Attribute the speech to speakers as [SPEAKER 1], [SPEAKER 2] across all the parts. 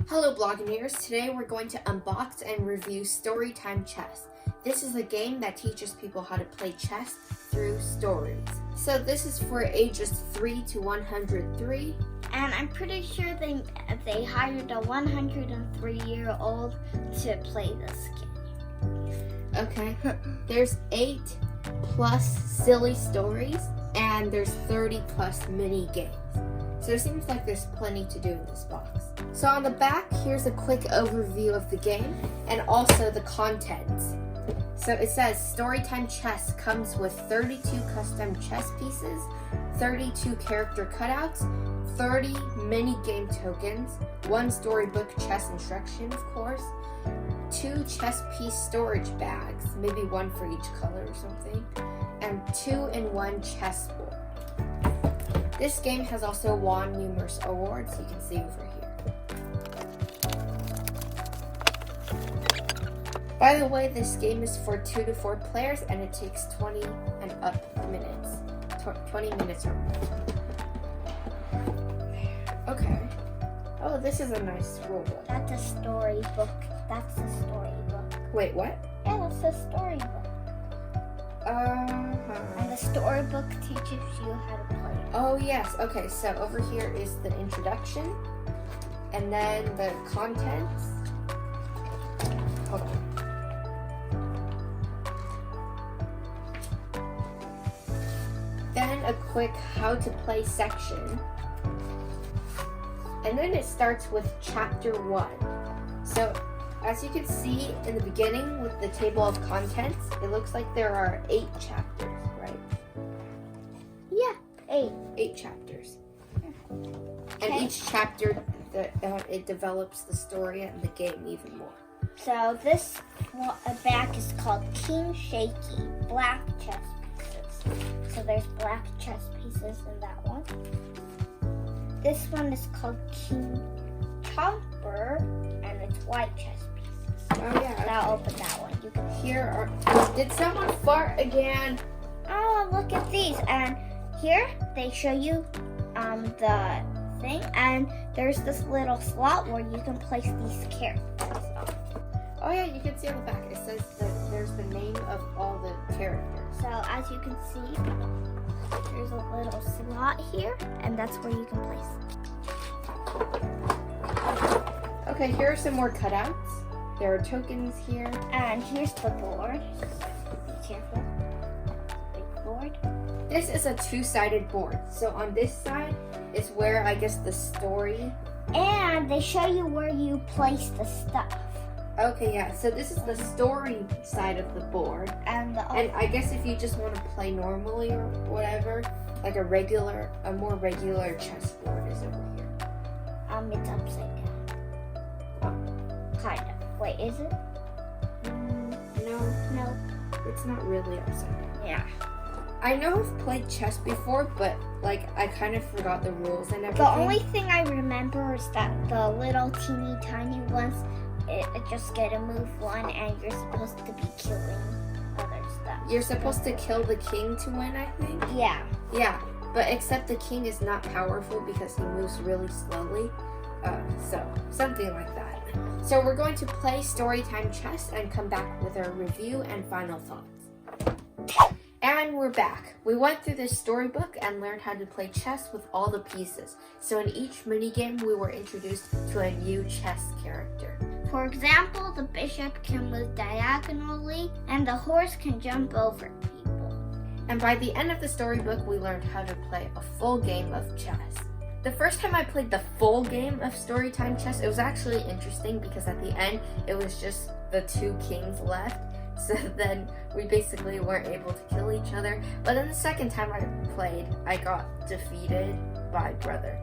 [SPEAKER 1] Hello Blogineers, today we're going to unbox and review Storytime Chess. This is a game that teaches people how to play chess through stories. So this is for ages 3 to 103.
[SPEAKER 2] And I'm pretty sure they hired a 103-year-old to play this game.
[SPEAKER 1] Okay, there's 8 plus silly stories and there's 30 plus mini games. So it seems like there's plenty to do in this box. So on the back, here's a quick overview of the game and also the contents. So it says Storytime Chess comes with 32 custom chess pieces, 32 character cutouts, 30 mini game tokens, 1 storybook chess instruction, of course, 2 chess piece storage bags, maybe 1 for each color or something, and 2-in-1 chessboard. This game has also won numerous awards, you can see over here. By the way, this game is for 2 to 4 players and it takes 20 and up minutes. 20 minutes or more. Okay. Oh, this is a nice rulebook.
[SPEAKER 2] That's a storybook. That's a storybook.
[SPEAKER 1] Wait, what?
[SPEAKER 2] Yeah, that's a storybook. And the storybook teaches you how to play.
[SPEAKER 1] Oh yes, okay, so over here is the introduction, and then the contents. Hold on. Then a quick how to play section. And then it starts with chapter 1. So as you can see in the beginning with the table of contents, it looks like there are 8 chapters, right?
[SPEAKER 2] Yeah, 8.
[SPEAKER 1] 8 chapters. And
[SPEAKER 2] Okay.
[SPEAKER 1] each chapter, it develops the story and the game even more.
[SPEAKER 2] So this back is called King Shaky, black chess pieces. So there's black chess pieces in that one. This one is called King Chomper, and it's white chess pieces.
[SPEAKER 1] Oh yeah.
[SPEAKER 2] So I'll open that one. You can
[SPEAKER 1] Here are. Did someone fart again?
[SPEAKER 2] Oh, look at these. And here they show you the thing, and there's this little slot where you can place these characters.
[SPEAKER 1] Oh yeah, you can see on the back. It says that there's the name of all the characters.
[SPEAKER 2] So as you can see, there's a little slot here, and that's where you can place it.
[SPEAKER 1] Okay, here are some more cutouts. There are tokens here.
[SPEAKER 2] And here's the board. Be careful. Big board.
[SPEAKER 1] This is a 2-sided board. So on this side is where I guess the story.
[SPEAKER 2] And they show you where you place the stuff.
[SPEAKER 1] Okay, yeah. So this is the story side of the board.
[SPEAKER 2] And
[SPEAKER 1] I guess if you just want to play normally or whatever, like a more regular chessboard is over here.
[SPEAKER 2] it's upside down. Kind of. Wait, is it?
[SPEAKER 1] No, it's not really upside down.
[SPEAKER 2] Yeah.
[SPEAKER 1] I know I've played chess before, but like I kind of forgot the rules and everything.
[SPEAKER 2] The only thing I remember is that the little teeny tiny ones, it just get to move one, and you're supposed to be killing other stuff.
[SPEAKER 1] You're supposed to kill the king to win, I think?
[SPEAKER 2] Yeah.
[SPEAKER 1] Yeah, but except the king is not powerful because he moves really slowly. So, something like that. So we're going to play Storytime Chess and come back with our review and final thoughts. And we're back. We went through this storybook and learned how to play chess with all the pieces. So in each minigame, we were introduced to a new chess character.
[SPEAKER 2] For example, the bishop can move diagonally, and the horse can jump over people.
[SPEAKER 1] And by the end of the storybook, we learned how to play a full game of chess. The first time I played the full game of Storytime Chess, it was actually interesting because at the end, it was just the 2 kings left. So then we basically weren't able to kill each other. But then the second time I played, I got defeated by brother.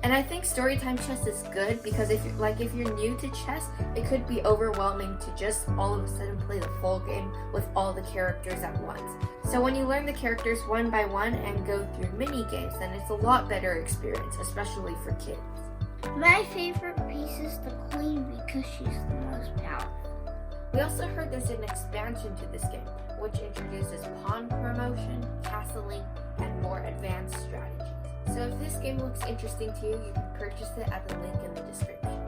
[SPEAKER 1] And I think Storytime Chess is good because if you're new to chess, it could be overwhelming to just all of a sudden play the full game with all the characters at once. So when you learn the characters one by one and go through mini games, then it's a lot better experience, especially for kids.
[SPEAKER 2] My favorite piece is the queen because she's the most powerful.
[SPEAKER 1] We also heard there's an expansion to this game, which introduces pawn promotion, castling, and more advanced strategies. So if this game looks interesting to you, you can purchase it at the link in the description.